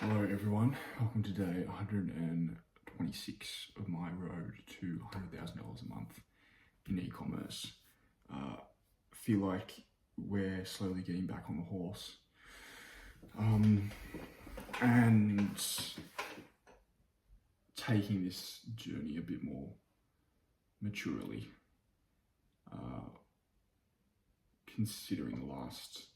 Hello everyone, welcome to day 126 of my road to $100,000 a month in e-commerce. Feel like we're slowly getting back on the horse and taking this journey a bit more maturely, considering the last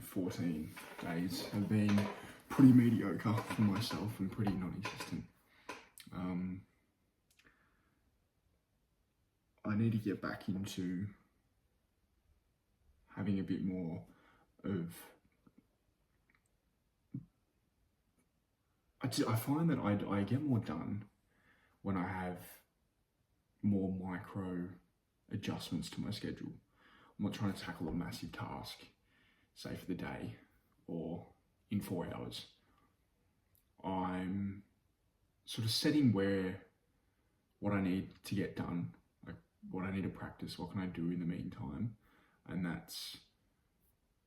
14 days have been pretty mediocre for myself and pretty non-existent. I need to get back into having a bit more of... I find that I get more done when I have more micro adjustments to my schedule. I'm not trying to tackle a massive task, say for the day or in 4 hours. I'm sort of setting what I need to get done, like what I need to practice, what can I do in the meantime, and that's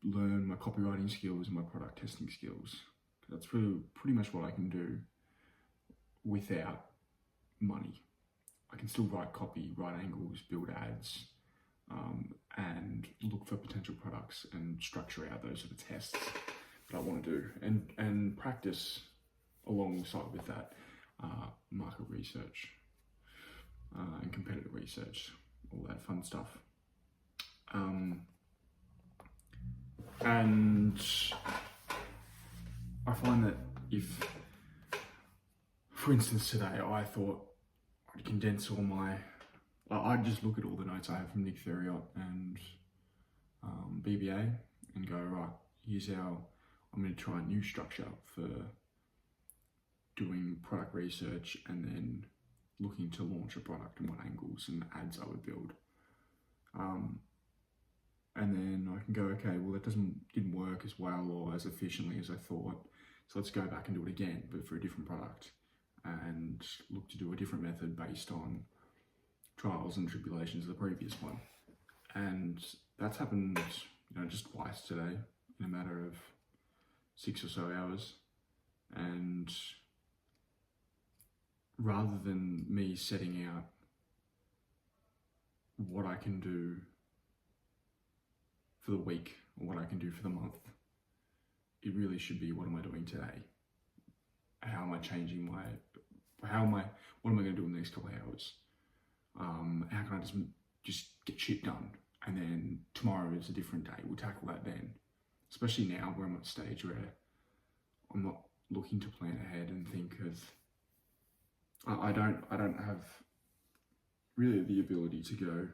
learn my copywriting skills and my product testing skills. That's pretty much what I can do without money. I can still write copy, write angles, build ads, and look for potential products and structure out those sort of tests that I want to do, and practice alongside with that market research and competitor research, all that fun stuff. And I find that if, for instance, today I thought I'd condense all I'd just look at all the notes I have from Nick Theriot and BBA and go, right, here's how I'm going to try a new structure for doing product research and then looking to launch a product and what angles and ads I would build. And then I can go, okay, well, that didn't work as well or as efficiently as I thought. So let's go back and do it again, but for a different product, and look to do a different method based on trials and tribulations of the previous one. And that's happened, just twice today in a matter of 6 or so hours. And rather than me setting out what I can do for the week or what I can do for the month, it really should be, what am I doing today? How am I changing what am I going to do in the next couple of hours? How can I just get shit done? And then tomorrow is a different day. We'll tackle that then. Especially now where I'm at a stage where I'm not looking to plan ahead and think of, I don't have really the ability to go,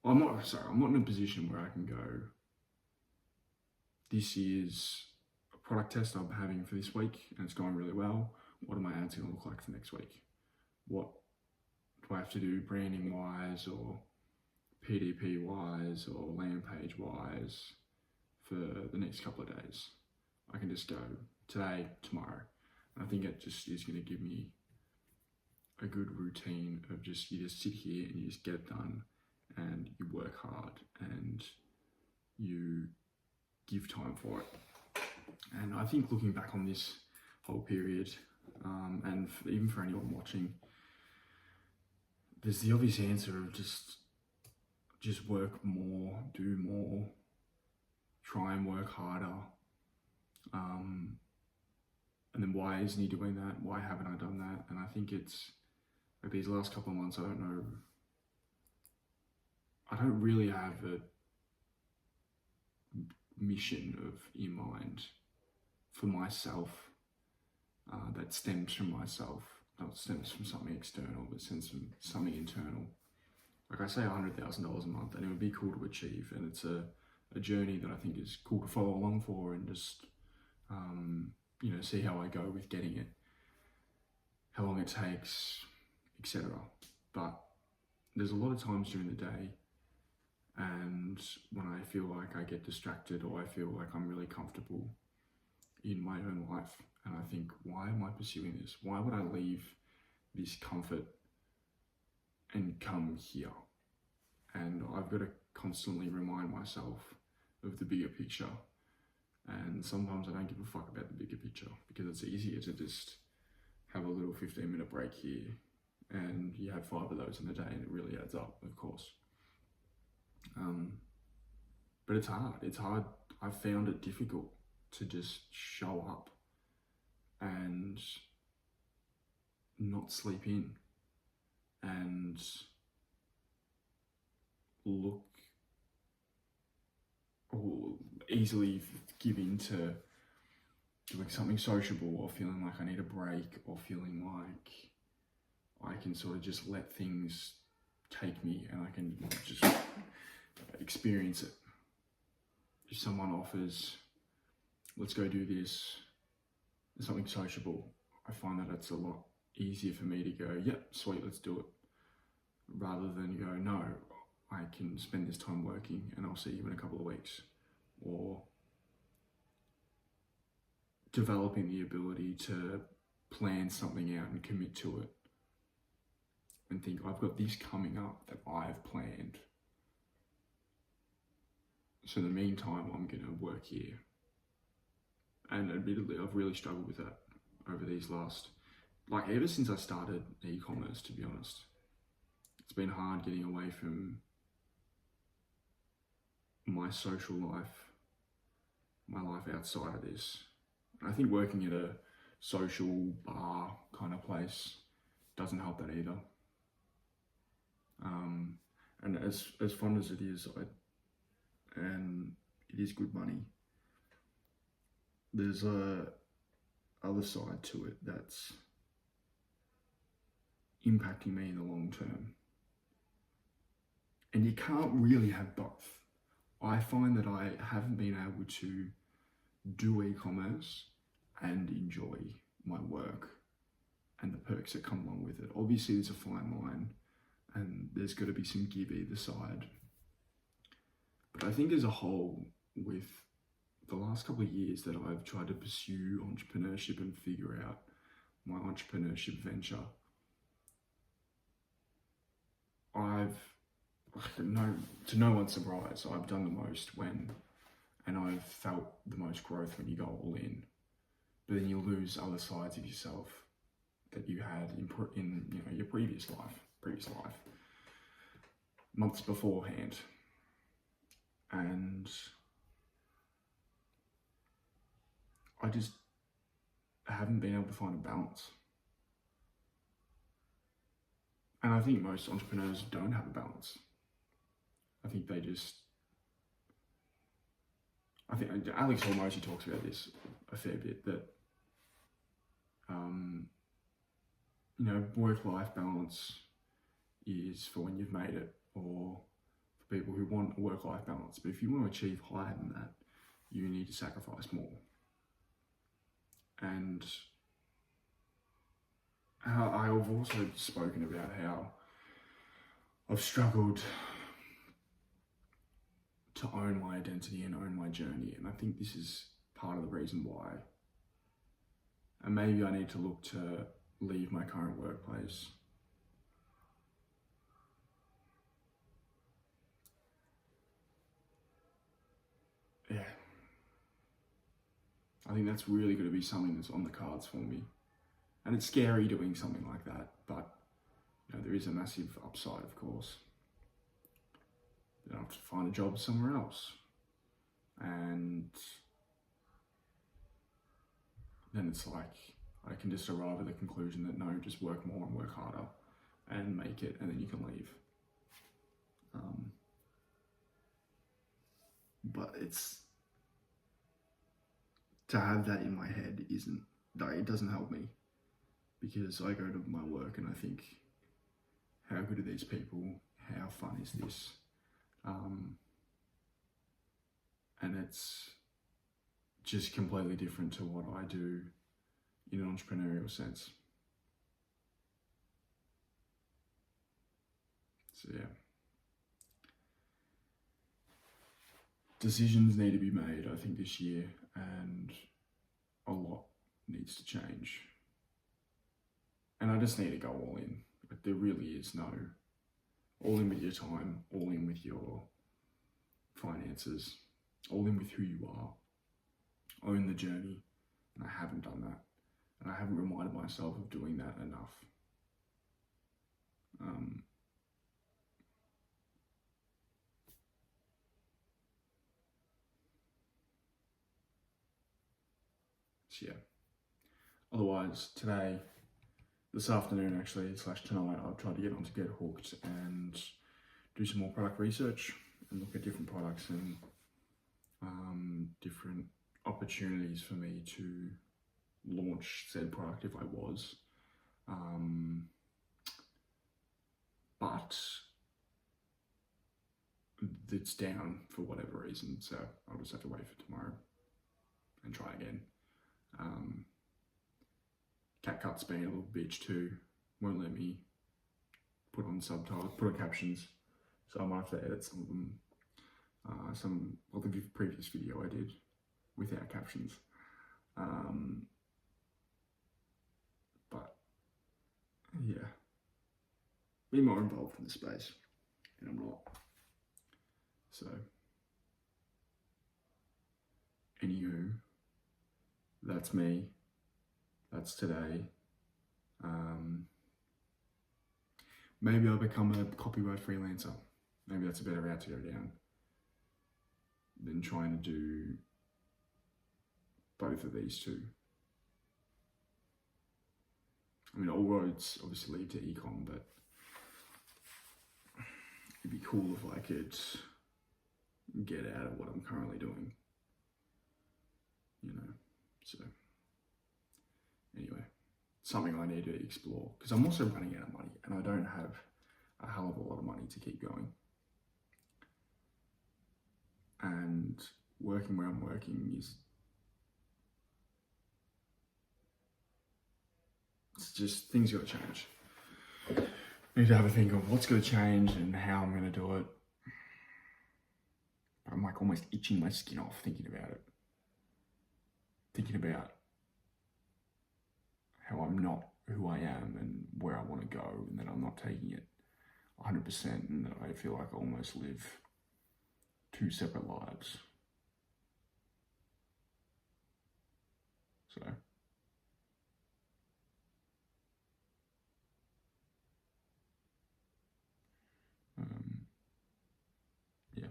I'm not in a position where I can go, this is a product test I'm having for this week and it's going really well. What are my ads going to look like for next week? What do I have to do branding wise or PDP wise or land page wise for the next couple of days? I can just go today, tomorrow. And I think it just is going to give me a good routine of you just sit here and you just get it done and you work hard and you give time for it. And I think looking back on this whole period, and even for anyone watching, there's the obvious answer of just work more, do more, try and work harder. And then why isn't he doing that? Why haven't I done that? And I think it's like these last couple of months, I don't really have a mission in mind for myself that stems from myself, not stems from something external, but stems from something internal. Like I say, $100,000 a month, and it would be cool to achieve, and it's a journey that I think is cool to follow along for and just see how I go with getting it, how long it takes, etc. But there's a lot of times during the day and when I feel like I get distracted or I feel like I'm really comfortable in my own life and I think, why am I pursuing this? Why would I leave this comfort and come here? And I've got to constantly remind myself of the bigger picture and And sometimes I don't give a fuck about the bigger picture because it's easier to just have a little 15-minute break here, and you have 5 of those in a day, and it really adds up, of course. But it's hard. It's hard. I've found it difficult to just show up and not sleep in and look or easily give in to doing something sociable, or feeling like I need a break, or feeling like I can sort of just let things take me and I can just experience it. If someone offers, let's go do this, something sociable, I find that it's a lot easier for me to go, yep, sweet, let's do it, rather than go, no, I can spend this time working and I'll see you in a couple of weeks. Or developing the ability to plan something out and commit to it and think, I've got this coming up that I've planned. So in the meantime, I'm going to work here. And admittedly, I've really struggled with that over these last, ever since I started e-commerce, to be honest. It's been hard getting away from my social life, my life outside of this. And I think working at a social bar kind of place doesn't help that either. And as fun as it is, and it is good money, there's a other side to it that's impacting me in the long term. And you can't really have both. I find that I haven't been able to do e-commerce and enjoy my work and the perks that come along with it. Obviously, there's a fine line, and there's got to be some give either side. But I think as a whole, with the last couple of years that I've tried to pursue entrepreneurship and figure out my entrepreneurship venture, to no one's surprise, I've done the most and I've felt the most growth when you go all in. But then you lose other sides of yourself that you had in your previous life, months beforehand. And I just haven't been able to find a balance. And I think most entrepreneurs don't have a balance. I think Alex Hormozi talks about this a fair bit, that work-life balance is for when you've made it, or for people who want a work-life balance. But if you want to achieve higher than that, you need to sacrifice more. And I've also spoken about how I've struggled to own my identity and own my journey. And I think this is part of the reason why. And maybe I need to look to leave my current workplace. Yeah. I think that's really going to be something that's on the cards for me. And it's scary doing something like that, but there is a massive upside, of course. Then I have to find a job somewhere else. And then it's like, I can just arrive at the conclusion that no, just work more and work harder and make it, and then you can leave. But to have that in my head it doesn't help me, because I go to my work and I think, how good are these people? How fun is this? And it's just completely different to what I do in an entrepreneurial sense. So yeah. Decisions need to be made, I think, this year, and a lot needs to change. And I just need to go all in. There really is no all in with your time, all in with your finances, all in with who you are. own the journey, and I haven't done that, and I haven't reminded myself of doing that enough. So yeah. Otherwise, today, this afternoon actually, / tonight, I've tried to get onto Get Hooked and do some more product research and look at different products and different opportunities for me to launch said product if I was. But it's down for whatever reason, so I'll just have to wait for tomorrow and try again. CapCut's been a little bitch too, won't let me put on subtitles, put on captions, so I might have to edit some of them. The previous video I did without captions. But yeah, be more involved in the space, and I'm not. So, anywho, that's me. That's today. Maybe I'll become a copyright freelancer. Maybe that's a better route to go down than trying to do both of these two. I mean, all roads obviously lead to ecom, but it'd be cool if I could get out of what I'm currently doing, you know. So anyway, something I need to explore, because I'm also running out of money and I don't have a hell of a lot of money to keep going. And working where I'm working is, it's just, things gotta change. I need to have a think of what's gonna change and how I'm gonna do it. I'm like almost itching my skin off thinking about it. Thinking about how I'm not who I am and where I want to go, and that I'm not taking it 100%, and that I feel like I almost live two separate lives. So yeah.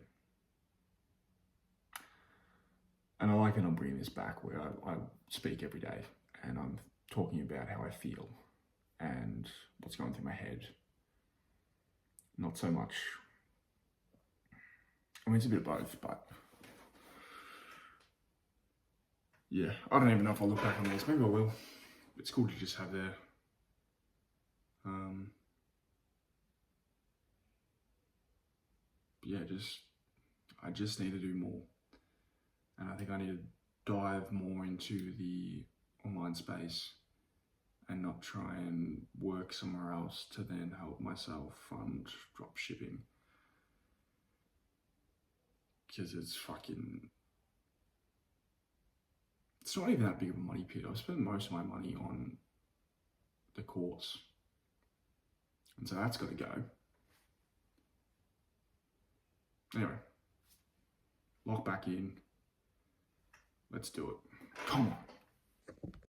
And I like that I'm bringing this back where I speak every day and I'm talking about how I feel and what's going through my head. Not so much, I mean, it's a bit of both, but yeah, I don't even know if I'll look back on these. Maybe I will. It's cool to just have there. Yeah, I just need to do more. And I think I need to dive more into the online space and not try and work somewhere else to then help myself fund drop shipping. Because it's not even that big of a money pit. I've spent most of my money on the course. And so that's got to go. Anyway, lock back in. Let's do it. Come on.